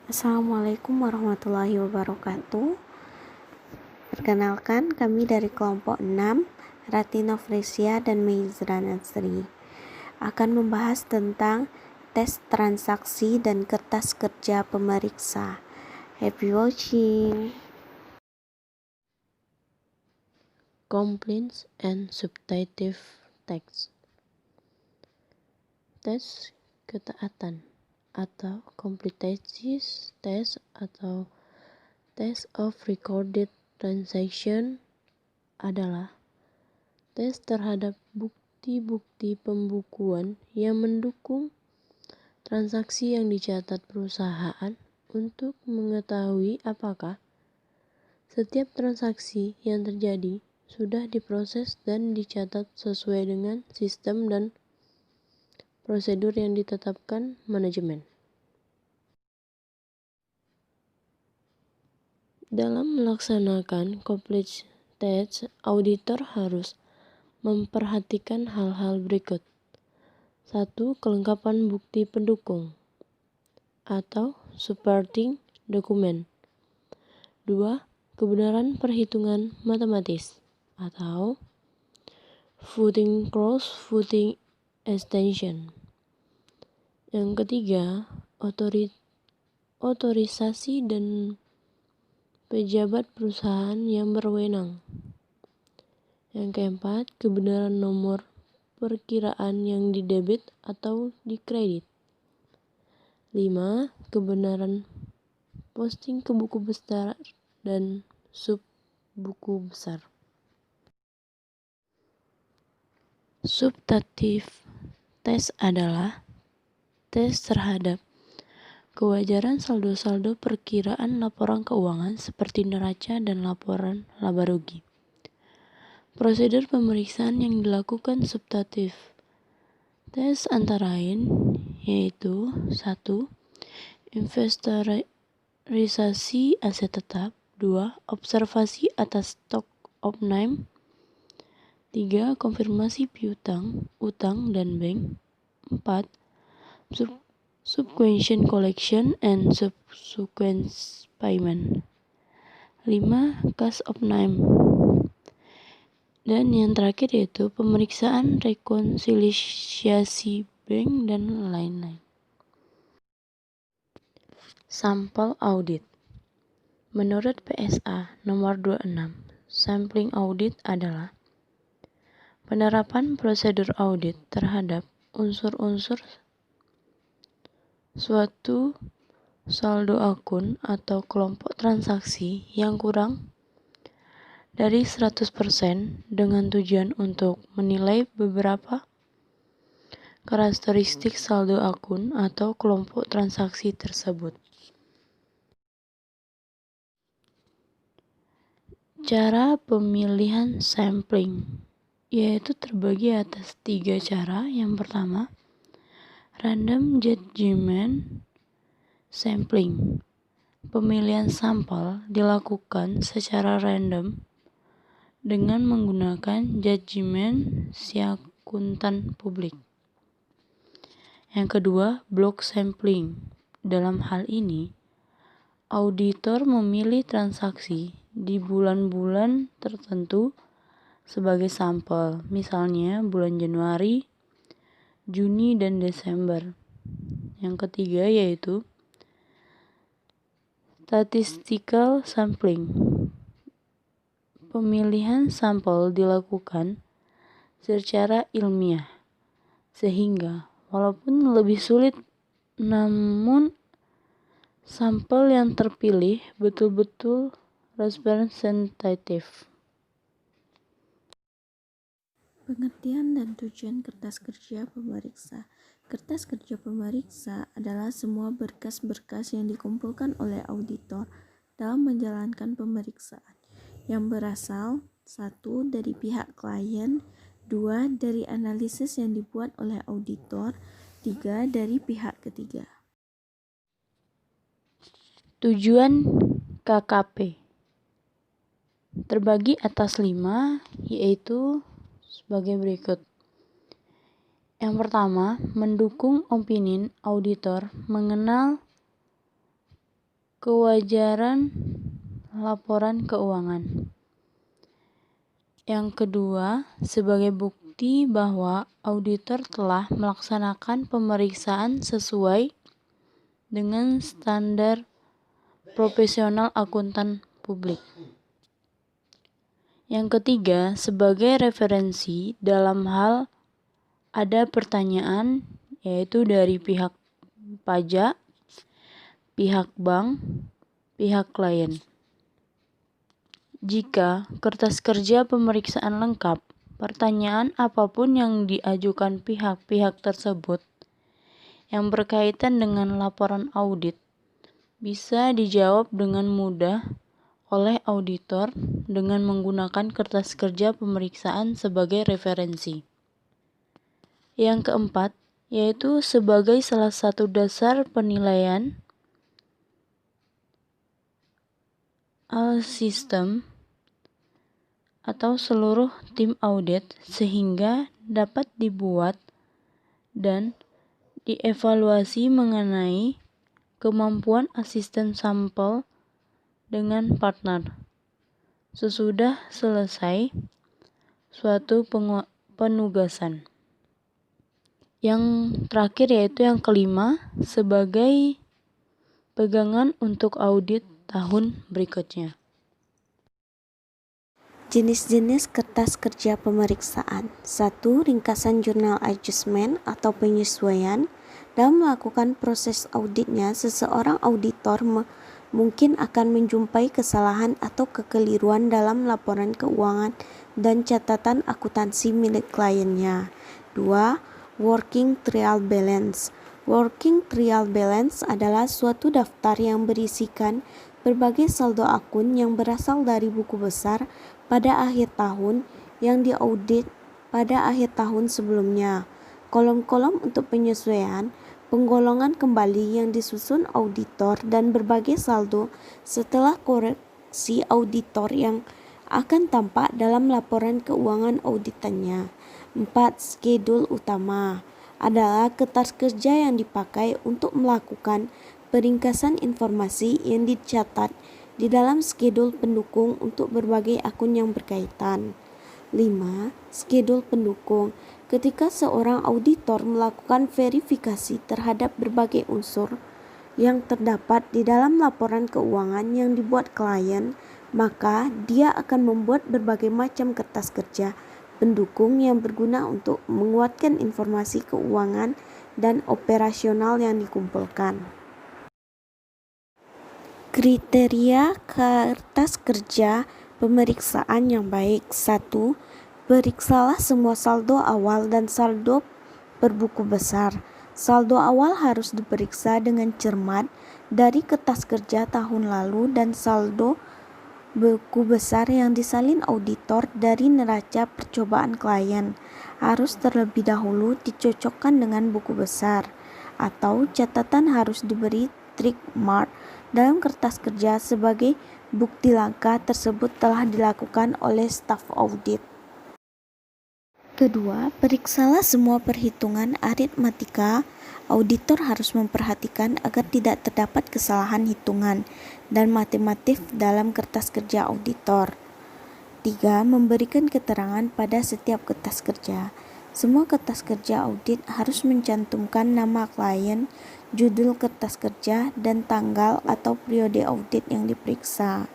Assalamualaikum warahmatullahi wabarakatuh. Perkenalkan, kami dari kelompok 6, Rati Nofresia dan Meizra Nasri, akan membahas tentang tes transaksi dan kertas kerja pemeriksa. Happy watching. Complaints and substantive text. Tes ketaatan atau competencies test atau test of recorded transaction adalah tes terhadap bukti-bukti pembukuan yang mendukung transaksi yang dicatat perusahaan untuk mengetahui apakah setiap transaksi yang terjadi sudah diproses dan dicatat sesuai dengan sistem dan prosedur yang ditetapkan manajemen. Dalam melaksanakan compliance test, auditor harus memperhatikan hal-hal berikut. 1. Kelengkapan bukti pendukung atau supporting document. 2. Kebenaran perhitungan matematis atau voting clause, voting extension. Yang ketiga, otorisasi dan pejabat perusahaan yang berwenang. Yang keempat, kebenaran nomor perkiraan yang didebit atau dikredit. 5. Kebenaran posting ke buku besar dan sub buku besar. Substantive test adalah tes terhadap kewajaran saldo-saldo perkiraan laporan keuangan seperti neraca dan laporan laba rugi. Prosedur pemeriksaan yang dilakukan substantif tes antara lain yaitu 1. Inventarisasi aset tetap. 2. Observasi atas stock of name. 3. Konfirmasi piutang, utang, dan bank. 4. Subsequent collection and subsequent payment. 5. Cash of name. Dan yang terakhir yaitu pemeriksaan rekonsiliasi bank dan lain-lain. Sampel audit. Menurut PSA nomor 26, sampling audit adalah penerapan prosedur audit terhadap unsur-unsur suatu saldo akun atau kelompok transaksi yang kurang dari 100% dengan tujuan untuk menilai beberapa karakteristik saldo akun atau kelompok transaksi tersebut. Cara pemilihan sampling yaitu terbagi atas 3 cara. Yang pertama, random judgment sampling. Pemilihan sampel dilakukan secara random dengan menggunakan judgment si akuntan publik. Yang kedua, block sampling. Dalam hal ini, auditor memilih transaksi di bulan-bulan tertentu sebagai sampel, misalnya bulan Januari, Juni, dan Desember. Yang ketiga yaitu statistical sampling. Pemilihan sampel dilakukan secara ilmiah, sehingga walaupun lebih sulit, namun sampel yang terpilih betul-betul representatif. Pengertian dan tujuan kertas kerja pemeriksa. Kertas kerja pemeriksa adalah semua berkas-berkas yang dikumpulkan oleh auditor dalam menjalankan pemeriksaan yang berasal 1. dari pihak klien, 2. dari analisis yang dibuat oleh auditor, 3. dari pihak ketiga. Tujuan KKP terbagi atas 5, yaitu sebagai berikut. Yang pertama, mendukung opini auditor mengenal kewajaran laporan keuangan. Yang kedua, sebagai bukti bahwa auditor telah melaksanakan pemeriksaan sesuai dengan standar profesional akuntan publik. Yang ketiga, sebagai referensi dalam hal ada pertanyaan, yaitu dari pihak pajak, pihak bank, pihak klien. Jika kertas kerja pemeriksaan lengkap, pertanyaan apapun yang diajukan pihak-pihak tersebut yang berkaitan dengan laporan audit bisa dijawab dengan mudah oleh auditor dengan menggunakan kertas kerja pemeriksaan sebagai referensi. Yang keempat, yaitu sebagai salah satu dasar penilaian sistem atau seluruh tim audit sehingga dapat dibuat dan dievaluasi mengenai kemampuan asisten sampel dengan partner sesudah selesai suatu penugasan. Yang terakhir yaitu yang kelima, sebagai pegangan untuk audit tahun berikutnya. Jenis-jenis kertas kerja pemeriksaan. 1. Ringkasan jurnal adjustment atau penyesuaian. Dalam melakukan proses auditnya, seseorang auditor mungkin akan menjumpai kesalahan atau kekeliruan dalam laporan keuangan dan catatan akuntansi milik kliennya. 2. Working Trial Balance. Working Trial Balance adalah suatu daftar yang berisikan berbagai saldo akun yang berasal dari buku besar pada akhir tahun yang diaudit pada akhir tahun sebelumnya. Kolom-kolom untuk penyesuaian, penggolongan kembali yang disusun auditor dan berbagai saldo setelah koreksi auditor yang akan tampak dalam laporan keuangan auditannya. 4. Skedul utama adalah kertas kerja yang dipakai untuk melakukan peringkasan informasi yang dicatat di dalam skedul pendukung untuk berbagai akun yang berkaitan. 5. Skedul pendukung. Ketika seorang auditor melakukan verifikasi terhadap berbagai unsur yang terdapat di dalam laporan keuangan yang dibuat klien, maka dia akan membuat berbagai macam kertas kerja pendukung yang berguna untuk menguatkan informasi keuangan dan operasional yang dikumpulkan. Kriteria kertas kerja pemeriksaan yang baik. 1. Periksalah semua saldo awal dan saldo per buku besar. Saldo awal harus diperiksa dengan cermat dari kertas kerja tahun lalu dan saldo buku besar yang disalin auditor dari neraca percobaan klien harus terlebih dahulu dicocokkan dengan buku besar, atau catatan harus diberi tick mark dalam kertas kerja sebagai bukti langkah tersebut telah dilakukan oleh staf audit. Kedua, periksalah semua perhitungan aritmatika. Auditor harus memperhatikan agar tidak terdapat kesalahan hitungan dan matematif dalam kertas kerja auditor. 3. Memberikan keterangan pada setiap kertas kerja. Semua kertas kerja audit harus mencantumkan nama klien, judul kertas kerja, dan tanggal atau periode audit yang diperiksa.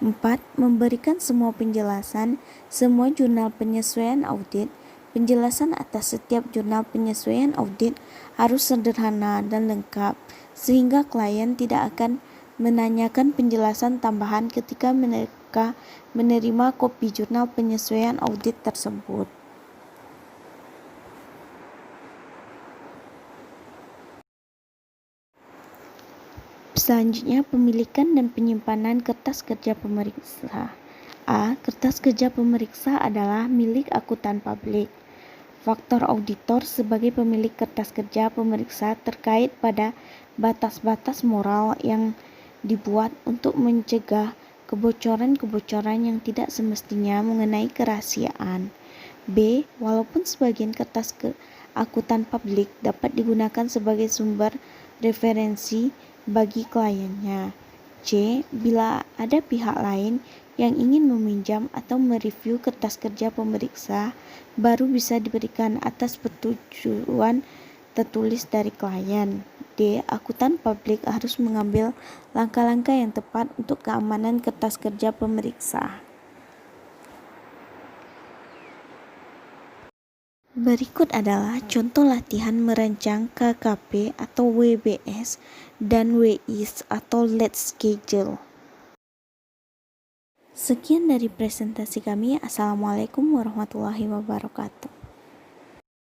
4. Memberikan semua penjelasan, semua jurnal penyesuaian audit. Penjelasan atas setiap jurnal penyesuaian audit harus sederhana dan lengkap, sehingga klien tidak akan menanyakan penjelasan tambahan ketika mereka menerima kopi jurnal penyesuaian audit tersebut. Selanjutnya, pemilikan dan penyimpanan kertas kerja pemeriksa. A. Kertas kerja pemeriksa adalah milik akuntan publik. Faktor auditor sebagai pemilik kertas kerja pemeriksa terkait pada batas-batas moral yang dibuat untuk mencegah kebocoran-kebocoran yang tidak semestinya mengenai kerahasiaan. B. Walaupun sebagian kertas akuntan publik dapat digunakan sebagai sumber referensi bagi kliennya. C. Bila ada pihak lain yang ingin meminjam atau mereview kertas kerja pemeriksa, baru bisa diberikan atas persetujuan tertulis dari klien. D. Akuntan publik harus mengambil langkah-langkah yang tepat untuk keamanan kertas kerja pemeriksa. Berikut adalah contoh latihan merancang KKP atau WBS dan WIS atau Let's Schedule. Sekian dari presentasi kami. Assalamualaikum warahmatullahi wabarakatuh.